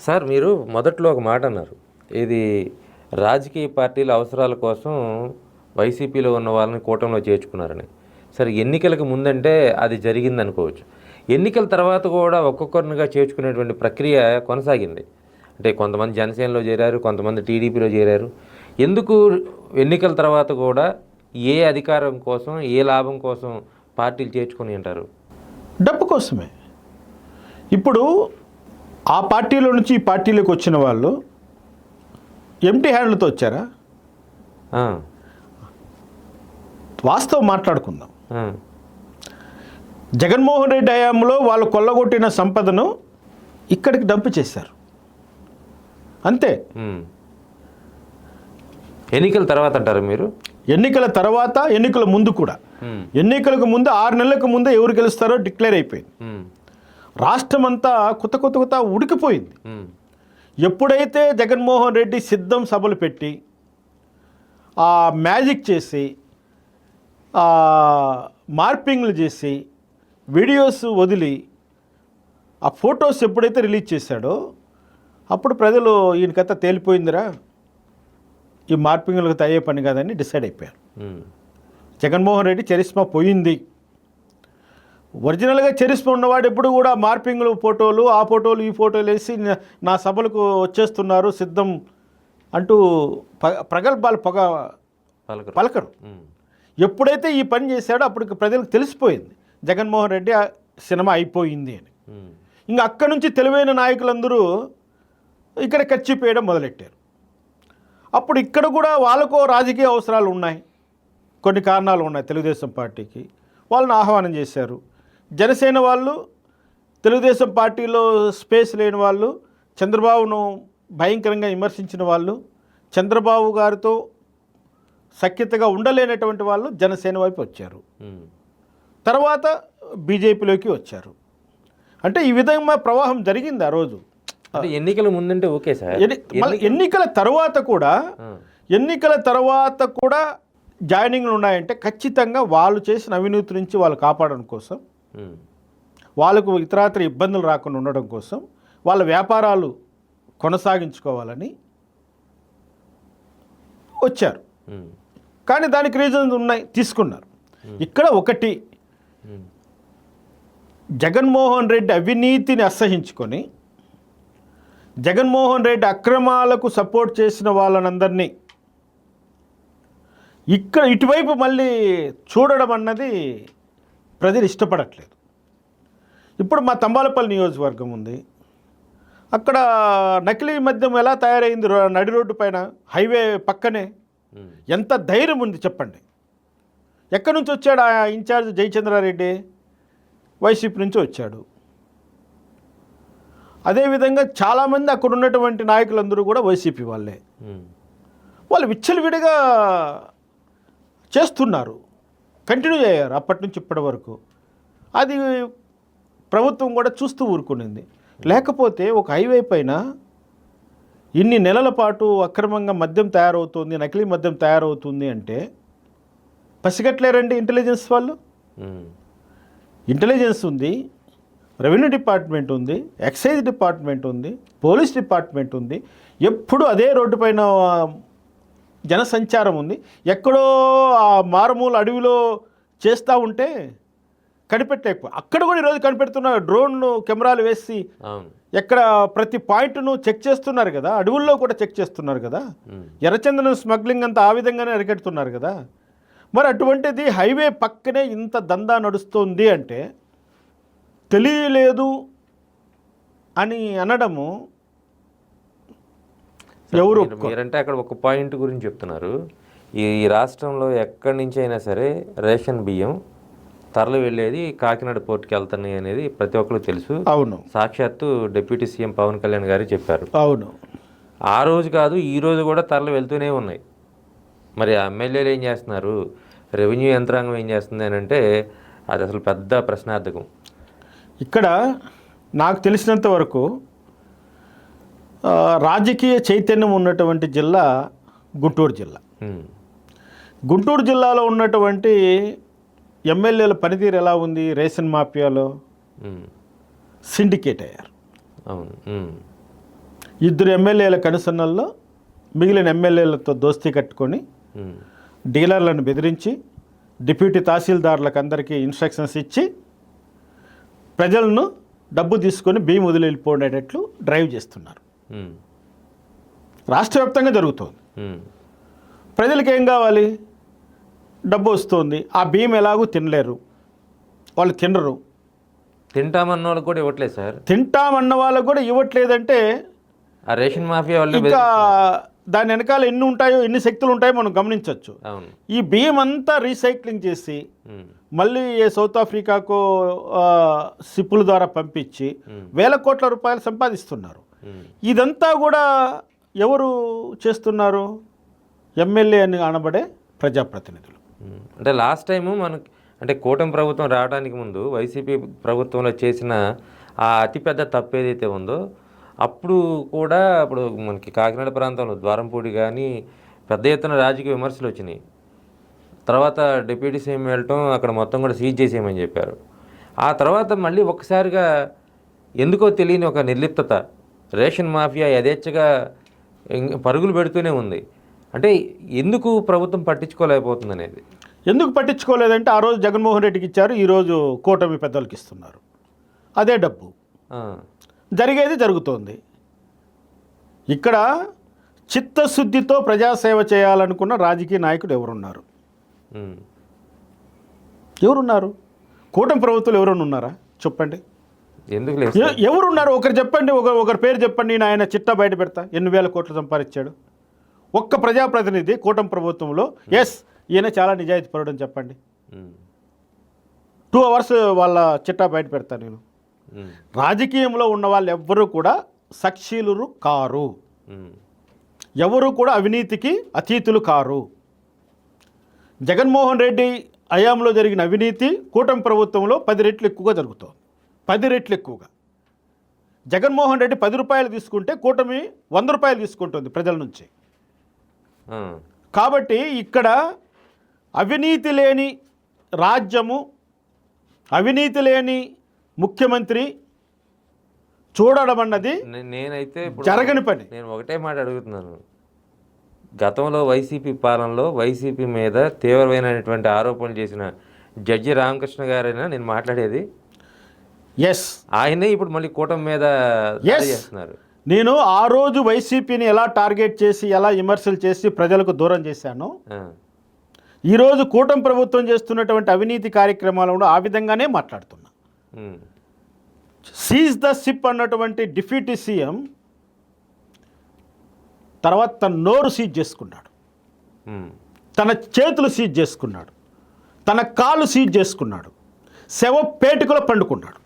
Sir మీరు మొదట్లో ఒక మాట అన్నారు, ఇది రాజకీయ పార్టీల అవసరాల కోసం వైసీపీలో ఉన్న వాళ్ళని కూటమిలో చేర్చుకున్నారని. సరే, ఎన్నికలకు ముందంటే అది జరిగింది అనుకోవచ్చు. ఎన్నికల తర్వాత కూడా ఒక్కొక్కరినిగా చేర్చుకునేటువంటి ప్రక్రియ కొనసాగింది. అంటే కొంతమంది జనసేనలో చేరారు, కొంతమంది టీడీపీలో చేరారు. ఎందుకు ఎన్నికల తర్వాత కూడా ఏ అధికారం కోసం, ఏ లాభం కోసం పార్టీలు చేర్చుకొని అంటారు? డబ్బు కోసమే. ఇప్పుడు ఆ పార్టీలో నుంచి ఈ పార్టీలోకి వచ్చిన వాళ్ళు ఎంటీ హ్యాండ్లతో వచ్చారా? వాస్తవం మాట్లాడుకుందాం. జగన్మోహన్ రెడ్డి హయాంలో వాళ్ళు కొల్లగొట్టిన సంపదను ఇక్కడికి డంప్ చేశారు, అంతే. ఎన్నికల తర్వాత అంటారు మీరు? ఎన్నికల తర్వాత, ఎన్నికల ముందు కూడా. ఎన్నికలకు ముందు 6 నెలలకు ముందే ఎవరు గెలుస్తారో డిక్లేర్ అయిపోయింది. రాష్ట్రం అంతా కొత్త ఉడికిపోయింది. ఎప్పుడైతే జగన్మోహన్ రెడ్డి సిద్ధం సభలు పెట్టి మ్యాజిక్ చేసి మార్పింగ్లు చేసి వీడియోస్ వదిలి ఆ ఫొటోస్ ఎప్పుడైతే రిలీజ్ చేశాడో అప్పుడు ప్రజలు ఈయనకథ తేలిపోయిందిరా, ఈ మార్పింగ్లకు అయ్యే పని కాదని డిసైడ్ అయిపోయారు. జగన్మోహన్ రెడ్డి చరిస్మా పోయింది. ఒరిజినల్గా చరిస్మా ఉన్నవాడు ఎప్పుడు కూడా మార్పింగ్లు ఫోటోలు, ఆ ఫోటోలు ఈ ఫోటోలు వేసి నా సభలకు వచ్చేస్తున్నారు సిద్ధం అంటూ ప్రగల్భాలు పలకరు. ఎప్పుడైతే ఈ పని చేశాడో అప్పటికి ప్రజలకు తెలిసిపోయింది జగన్మోహన్ రెడ్డి సినిమా అయిపోయింది అని. ఇంకా అక్కడి నుంచి తెలివైన నాయకులందరూ ఇక్కడ ఖర్చిపోయడం మొదలెట్టారు. అప్పుడు ఇక్కడ కూడా వాళ్ళకో రాజకీయ అవసరాలు ఉన్నాయి, కొన్ని కారణాలు ఉన్నాయి. తెలుగుదేశం పార్టీకి వాళ్ళని ఆహ్వానం చేశారు. జనసేన వాళ్ళు, తెలుగుదేశం పార్టీలో స్పేస్ లేని వాళ్ళు, చంద్రబాబును భయంకరంగా విమర్శించిన వాళ్ళు, చంద్రబాబు గారితో సఖ్యతగా ఉండలేనటువంటి వాళ్ళు జనసేన వైపు వచ్చారు. తర్వాత బీజేపీలోకి వచ్చారు. అంటే ఈ విధంగా ప్రవాహం జరిగింది ఆ రోజు. ఎన్నికల ముందంటే ఓకే సార్, ఎన్నికల తర్వాత కూడా జాయినింగ్లు ఉన్నాయంటే ఖచ్చితంగా వాళ్ళు చేసిన అవినీతి నుంచి వాళ్ళు కాపాడడం కోసం, వాళ్ళకు ఇతరాతర ఇబ్బందులు రాకుండా ఉండడం కోసం, వాళ్ళ వ్యాపారాలు కొనసాగించుకోవాలని వచ్చారు. కానీ దానికి రీజన్స్ ఉన్నాయి, తీసుకున్నారు. ఇక్కడ ఒకటి, జగన్మోహన్ రెడ్డి అవినీతిని అసహించుకొని జగన్మోహన్ రెడ్డి అక్రమాలకు సపోర్ట్ చేసిన వాళ్ళనందరినీ ఇక్కడ ఇటువైపు మళ్ళీ చూడడం అన్నది ప్రజలు ఇష్టపడట్లేదు. ఇప్పుడు మా తంబాలపల్లి నియోజకవర్గం ఉంది, అక్కడ నకిలీ మద్యం ఎలా తయారైంది నడి రోడ్డు పైన, హైవే పక్కనే. ఎంత ధైర్యం ఉంది చెప్పండి. ఎక్కడి నుంచి వచ్చాడు ఆ ఇన్ఛార్జ్ జయచంద్రారెడ్డి? వైసీపీ నుంచి వచ్చాడు. అదేవిధంగా చాలామంది అక్కడ ఉన్నటువంటి నాయకులందరూ కూడా వైసీపీ వాళ్ళే. వాళ్ళు విచ్చలవిడిగా చేస్తున్నారు, కంటిన్యూ అయ్యారు అప్పటి నుంచి ఇప్పటి వరకు. అది ప్రభుత్వం కూడా చూస్తూ ఊరుకునింది. లేకపోతే ఒక హైవే పైన ఇన్ని నెలల పాటు అక్రమంగా మద్యం తయారవుతుంది, నకిలీ మద్యం తయారవుతుంది అంటే పసిగట్లేరండి ఇంటెలిజెన్స్ వాళ్ళు. ఇంటెలిజెన్స్ ఉంది, రెవెన్యూ డిపార్ట్మెంట్ ఉంది, ఎక్సైజ్ డిపార్ట్మెంట్ ఉంది, పోలీస్ డిపార్ట్మెంట్ ఉంది. ఎప్పుడు అదే రోడ్డు పైన జనసంచారం ఉంది. ఎక్కడో ఆ మారుమూల అడవిలో చేస్తూ ఉంటే కనిపెట్టలేకపో, అక్కడ కూడా ఈరోజు కనిపెడుతున్నారు. డ్రోన్ కెమెరాలు వేసి ఎక్కడ ప్రతి పాయింట్ను చెక్ చేస్తున్నారు కదా, అడవుల్లో కూడా చెక్ చేస్తున్నారు కదా. ఎర్రచందనం స్మగ్లింగ్ అంతా ఆ విధంగానే అరికడుతున్నారు కదా. మరి అటువంటిది హైవే పక్కనే ఇంత దందా నడుస్తుంది అంటే తెలియలేదు అని అనడము ఎవరు? మీరంటే అక్కడ ఒక పాయింట్ గురించి చెప్తున్నారు. ఈ రాష్ట్రంలో ఎక్కడి నుంచి అయినా సరే రేషన్ బియ్యం తరలి వెళ్ళేది కాకినాడ పోర్టుకి వెళ్తున్నాయి అనేది ప్రతి ఒక్కరు తెలుసు. అవును, సాక్షాత్తు డిప్యూటీ సీఎం పవన్ కళ్యాణ్ గారు చెప్పారు. అవును, ఆ రోజు కాదు ఈ రోజు కూడా తరలి వెళ్తూనే ఉన్నాయి. మరి ఎమ్మెల్యేలు ఏం చేస్తున్నారు, రెవెన్యూ యంత్రాంగం ఏం చేస్తుంది అని అంటే అది అసలు పెద్ద ప్రశ్నార్థకం. ఇక్కడ నాకు తెలిసినంత వరకు రాజకీయ చైతన్యం ఉన్నటువంటి జిల్లా గుంటూరు జిల్లా. గుంటూరు జిల్లాలో ఉన్నటువంటి ఎమ్మెల్యేల పనితీరు ఎలా ఉంది? రేషన్ మాఫియాలో సిండికేట్ అయ్యారు. 2 ఎమ్మెల్యేల కనుసన్నల్లో మిగిలిన ఎమ్మెల్యేలతో దోస్తీ కట్టుకొని ఉమ్. డీలర్లను బెదిరించి డిప్యూటీ తహసీల్దార్లకు అందరికీ ఇన్స్ట్రక్షన్స్ ఇచ్చి ప్రజలను డబ్బు తీసుకొని బియ్యం వదిలి వెళ్ళిపోయేటట్లు డ్రైవ్ చేస్తున్నారు. ఉమ్. రాష్ట్ర వ్యాప్తంగా జరుగుతోంది. ఉమ్. ప్రజలకు ఏం కావాలి? డబ్బు వస్తుంది. ఆ బియ్యం ఎలాగూ తినలేరు, వాళ్ళు తినరు. తింటామన్న వాళ్ళకి కూడా ఇవ్వట్లేదు సార్. తింటామన్న వాళ్ళకు కూడా ఇవ్వట్లేదంటే ఆ రేషన్ మాఫియా వాళ్ళు ఇంకా దాని వెనకాల ఎన్ని ఉంటాయో, ఎన్ని శక్తులు ఉంటాయో మనం గమనించవచ్చు. అవును. ఈ బియ్యం అంతా రీసైక్లింగ్ చేసి ఉమ్. మళ్ళీ సౌత్ ఆఫ్రికాకు సిప్పుల ద్వారా పంపించి వేల కోట్ల రూపాయలు సంపాదిస్తున్నారు. ఉమ్. ఇదంతా కూడా ఎవరు చేస్తున్నారు? ఎమ్మెల్యే అని అనబడే ప్రజాప్రతినిధులు. అంటే లాస్ట్ టైము మనకి అంటే కూటమి ప్రభుత్వం రావడానికి ముందు వైసీపీ ప్రభుత్వంలో చేసిన ఆ అతిపెద్ద తప్పు ఏదైతే ఉందో అప్పుడు కూడా ఇప్పుడు మనకి కాకినాడ ప్రాంతంలో ద్వారంపూడి కానీ పెద్ద ఎత్తున రాజకీయ విమర్శలు వచ్చినాయి. తర్వాత డిప్యూటీ సీఎం వెళ్ళటం అక్కడ మొత్తం కూడా సీజ్ చేసేయమని చెప్పారు. ఆ తర్వాత మళ్ళీ ఒక్కసారిగా ఎందుకో తెలియని ఒక నిర్లిప్తత, రేషన్ మాఫియా యథేచ్ఛగా పరుగులు పెడుతూనే ఉంది. అంటే ఎందుకు ప్రభుత్వం పట్టించుకోలేకపోతుంది అనేది. ఎందుకు పట్టించుకోలేదంటే ఆ రోజు జగన్మోహన్ రెడ్డికి ఇచ్చారు, ఈరోజు కూటమి పెద్దలకి ఇస్తున్నారు. అదే డబ్బు జరిగేది జరుగుతోంది. ఇక్కడ చిత్తశుద్ధితో ప్రజాసేవ చేయాలనుకున్న రాజకీయ నాయకుడు ఎవరున్నారు? ఎవరున్నారు? కూటమి ప్రభుత్వాలు ఎవరైనా ఉన్నారా? చెప్పండి. ఎందుకు లేదు? ఎవరున్నారు? ఒకరు చెప్పండి, ఒకరి పేరు చెప్పండి. నేను ఆయన చిట్టా బయట పెడతా. ఎన్ని వేల కోట్లు సంపాదించాడు ఒక్క ప్రజాప్రతినిధి కూటమి ప్రభుత్వంలో. ఎస్, ఈయన చాలా నిజాయితీ పరుడు అని చెప్పండి. 2 అవర్స్ వాళ్ళ చిట్టా బయట పెడతా నేను. రాజకీయంలో ఉన్న వాళ్ళు ఎవ్వరూ కూడా సాక్షులు కారు, ఎవరు కూడా అవినీతికి అతీతులు కారు. జగన్మోహన్ రెడ్డి హయాంలో జరిగిన అవినీతి కూటమి ప్రభుత్వంలో 10 రెట్లు ఎక్కువగా జరుగుతోంది. 10 రెట్లు ఎక్కువగా. జగన్మోహన్ రెడ్డి 10 రూపాయలు తీసుకుంటే కూటమి 100 రూపాయలు తీసుకుంటుంది ప్రజల నుంచి. కాబట్టి ఇక్కడ అవినీతి లేని రాజ్యము, అవినీతి లేని ముఖ్యమంత్రి చూడడం అన్నది నేనైతే జరగని పని. నేను ఒకటే మాట అడుగుతున్నాను. గతంలో వైసీపీ పాలనలో వైసీపీ మీద తీవ్రమైనటువంటి ఆరోపణలు చేసిన జడ్జి రామకృష్ణ గారైనా నేను మాట్లాడేది. ఎస్, ఆయనే ఇప్పుడు మళ్ళీ కూటమి మీద చేస్తున్నారు. నేను ఆ రోజు వైసీపీని ఎలా టార్గెట్ చేసి, ఎలా విమర్శలు చేసి ప్రజలకు దూరం చేశాను, ఈరోజు కూటమి ప్రభుత్వం చేస్తున్నటువంటి అవినీతి కార్యక్రమాలను ఆ విధంగానే మాట్లాడుతున్నా. సీజ్ ద సిప్ అన్నటువంటి డిప్యూటీ సీఎం తర్వాత తన నోరు సీజ్ చేసుకున్నాడు, తన చేతులు సీజ్ చేసుకున్నాడు, తన కాళ్ళు సీజ్ చేసుకున్నాడు, శవ పేటికలో పండుకున్నాడు.